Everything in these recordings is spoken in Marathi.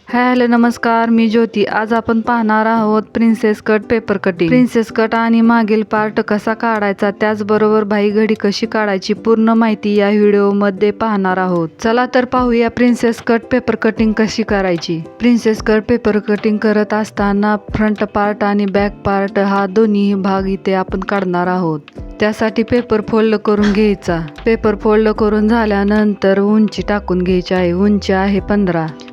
हॅलो नमस्कार, मी ज्योती. आज आपण पाहणार आहोत princess cut paper cutting. Princess cut आणि मागील पार्ट कसा काढायचा, त्याचबरोबर बाही घडी कशी काढायची, पूर्ण माहिती या व्हिडिओमध्ये पाहणार आहोत. चला तर पाहूया प्रिन्सेस कट पेपर कटिंग कशी करायची. प्रिन्सेस कट पेपर कटिंग करत असताना फ्रंट पार्ट आणि बॅक पार्ट हा दोन्ही भाग इथे आपण काढणार आहोत. त्यासाठी पेपर फोल्ड करून घ्यायचा. पेपर फोल्ड करून झाल्यानंतर उंची टाकून घ्यायची आहे. उंची आहे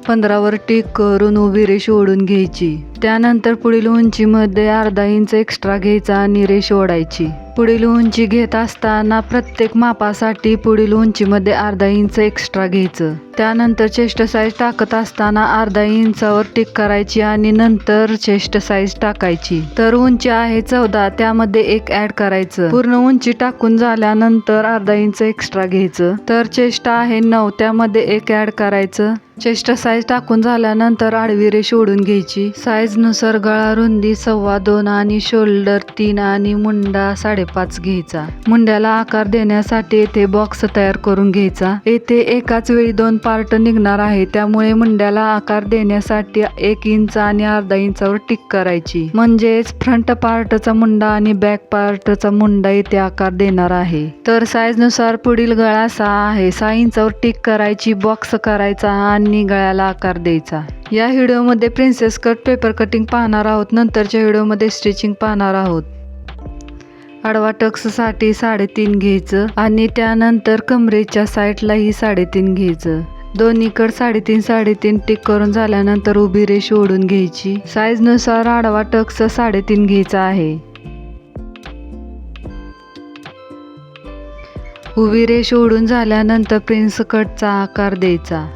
15 वर टिक करून उभी रेष ओढून घ्यायची. त्यानंतर पुढील उंचीमध्ये अर्धा इंच एक्स्ट्रा घ्यायचा आणि रेष ओढायची. पुढील उंची घेत असताना प्रत्येक मापासाठी पुढील उंचीमध्ये अर्धा इंच एक्स्ट्रा घ्यायचं. त्यानंतर चेस्ट साईज टाकत असताना अर्धा इंचावर टिक करायची आणि नंतर चेस्ट साईज टाकायची. तर उंची आहे 14, त्यामध्ये 1 ऍड करायचं. पूर्ण उंची टाकून झाल्यानंतर अर्धा इंच एक्स्ट्रा घ्यायचं. तर चेस्ट आहे 9, त्यामध्ये 1 ऍड करायचं. चेस्ट साईज टाकून झाल्यानंतर आडवी रेष ओढून घ्यायची. साईज नुसार गळा रुंदी 2.25 आणि शोल्डर 3 आणि मुंडा 5.5 घ्यायचा. मुंड्याला आकार देण्यासाठी येथे बॉक्स तयार करून घ्यायचा. येथे एकाच वेळी 2 पार्ट निघणार आहे, त्यामुळे मुंड्याला आकार देण्यासाठी 1 इंच आणि अर्धा इंचावर टिक करायची. म्हणजेच फ्रंट पार्टचा मुंडा आणि बॅक पार्टचा मुंडा येथे आकार देणार आहे. तर साईज नुसार पुढील गळा 6 आहे. 6 इंचावर टिक करायची, बॉक्स करायचा आणि गळ्याला आकार द्यायचा. या व्हिडिओमध्ये प्रिन्सेस कट पेपर कटिंग पाहणार आहोत. नंतरच्या व्हिडिओमध्ये स्टिचिंग पाहणार आहोत. आडवा टक्स साठी 3.5 घ्यायचं आणि त्यानंतर कमरेच्या साईडलाही 3.5 घ्यायचं. दोन्हीकडे 3.5 टिक करून झाल्यानंतर उभी रेष ओढून घ्यायची. साईज नुसार आडवा टक्स 3.5 घ्यायचा आहे. उभी रेष ओढून झाल्यानंतर प्रिन्स कटचा आकार द्यायचा.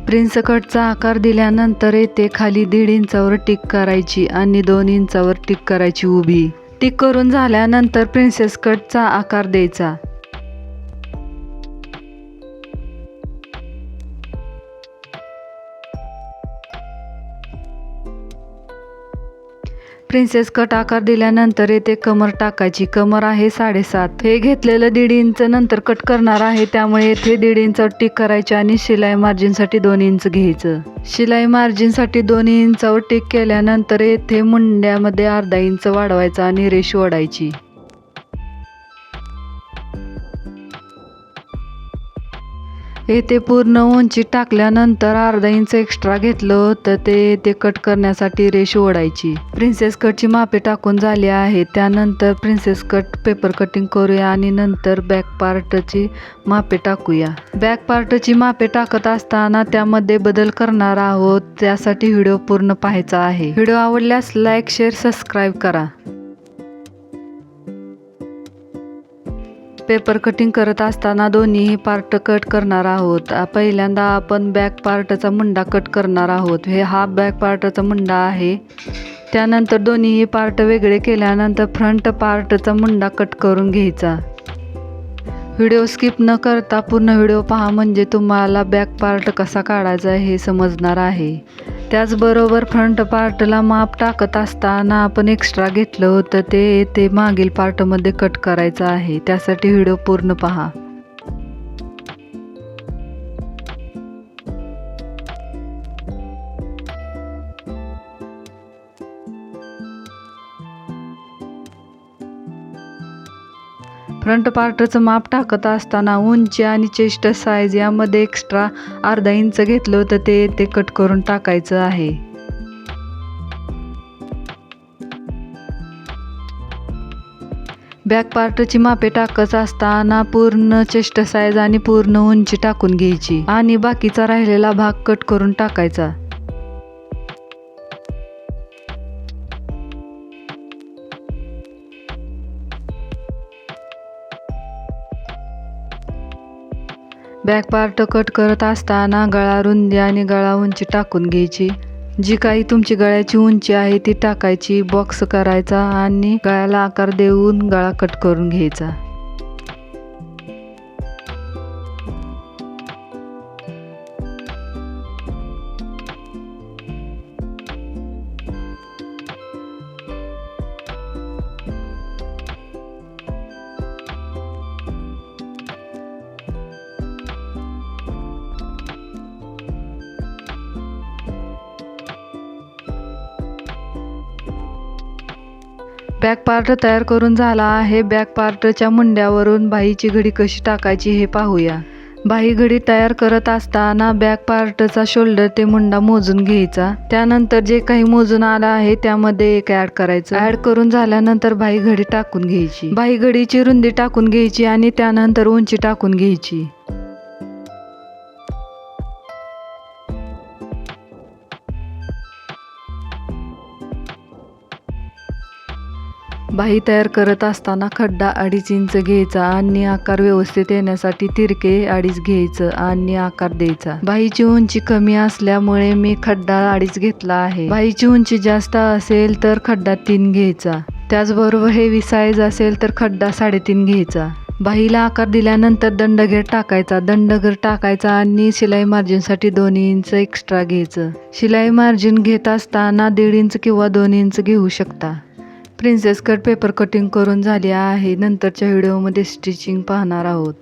प्रिन्स कटचा आकार दिल्यानंतर येथे खाली 1.5 इंचावर टिक करायची आणि 2 इंचावर टिक करायची उभी. टिक करून झाल्यानंतर प्रिन्सेस कटचा आकार द्यायचा. प्रिन्सेस कट आकार दिल्यानंतर येथे कमर टाकायची. कमर आहे 7.5. हे घेतलेलं 1.5 इंच नंतर कट करणार आहे, त्यामुळे येथे 1.5 इंचावर टिक करायची आणि शिलाई मार्जिनसाठी 2 इंच घ्यायचं. शिलाई मार्जिनसाठी 2 इंचावर टिक केल्यानंतर येथे मुंड्यामध्ये अर्धा इंच वाढवायचा आणि रेष ओढायची. येथे पूर्ण उंची टाकल्यानंतर अर्धा इंच एक्स्ट्रा घेतलं होतं, ते कट करण्यासाठी रेष ओढायची. प्रिन्सेस कटची मापे टाकून झाली आहे. त्यानंतर प्रिन्सेस कट पेपर कटिंग करूया आणि नंतर बॅक पार्टची मापे टाकूया. बॅक पार्टची मापे टाकत असताना त्यामध्ये बदल करणार आहोत, त्यासाठी व्हिडिओ पूर्ण पाहायचा आहे. व्हिडिओ आवडल्यास लाईक, शेअर, सबस्क्राईब करा. पेपर कटिंग करत असताना दोन्ही पार्ट कट करणार आहोत. पहिल्यांदा आपण बॅक पार्टचा मुंडा कट करणार आहोत. हा बॅक पार्टचा मुंडा आहे. त्यानंतर दोन्ही पार्ट वेगळे केल्यानंतर फ्रंट पार्टचा मुंडा कट करून घ्यायचा. व्हिडिओ स्किप न करता पूर्ण व्हिडिओ पहा, म्हणजे तुम्हाला बॅक पार्ट कसा काढायचा हे समजणार आहे. त्याचबरोबर फ्रंट पार्टला माप टाकत असताना आपण एक्स्ट्रा घेतलं होतं, ते मागील पार्टमध्ये कट करायचं आहे. त्यासाठी व्हिडिओ पूर्ण पहा. फ्रंट पार्टचं माप टाकत असताना उंची आणि चेस्ट साईज यामध्ये एक्स्ट्रा अर्धा इंच घेतलं होतं, ते कट करून टाकायचं आहे. बॅक पार्टची मापे टाकत असताना पूर्ण चेस्ट साईज आणि पूर्ण उंची टाकून घ्यायची आणि बाकीचा राहिलेला भाग कट करून टाकायचा. बॅक पार्ट कट करत असताना गळा रुंदी आणि गळा उंची टाकून घ्यायची. जी काही तुमची गळ्याची उंची आहे ती टाकायची, बॉक्स करायचा आणि गळ्याला आकार देऊन गळा कट करून घ्यायचा. बॅक पार्ट तयार करून झाला आहे. बॅक पार्टच्या मुंड्यावरून बाहीची घडी कशी टाकायची हे पाहूया. बाही घडी तयार करत असताना बॅक पार्टचा शोल्डर ते मुंडा मोजून घ्यायचा. त्यानंतर जे काही मोजून आला आहे त्यामध्ये एक ऍड करायचं. ऍड करून झाल्यानंतर बाही घडी टाकून घ्यायची. बाही घडीची रुंदी टाकून घ्यायची आणि त्यानंतर उंची टाकून घ्यायची. बाही तयार करत असताना खड्डा 2.5 इंच घ्यायचा आणि आकार व्यवस्थित येण्यासाठी तिरके 2.5 घ्यायचं आणि आकार द्यायचा. बाहीची उंची कमी असल्यामुळे मी खड्डा 2.5 घेतला आहे. बाहीची उंची जास्त असेल तर खड्डा 3 घ्यायचा. त्याचबरोबर हेवी साईज असेल तर खड्डा 3.5 घ्यायचा. बाहीला आकार दिल्यानंतर दंडघेर टाकायचा. दंडघेर टाकायचा आणि शिलाई मार्जिनसाठी 2 इंच एक्स्ट्रा घ्यायचं. शिलाई मार्जिन घेत असताना 1.5 इंच किंवा 2 इंच घेऊ शकता. प्रिन्सेस कट पेपर कटिंग करून झाली आहे. नंतरच्या व्हिडिओमध्ये स्टिचिंग पाहणार आहोत.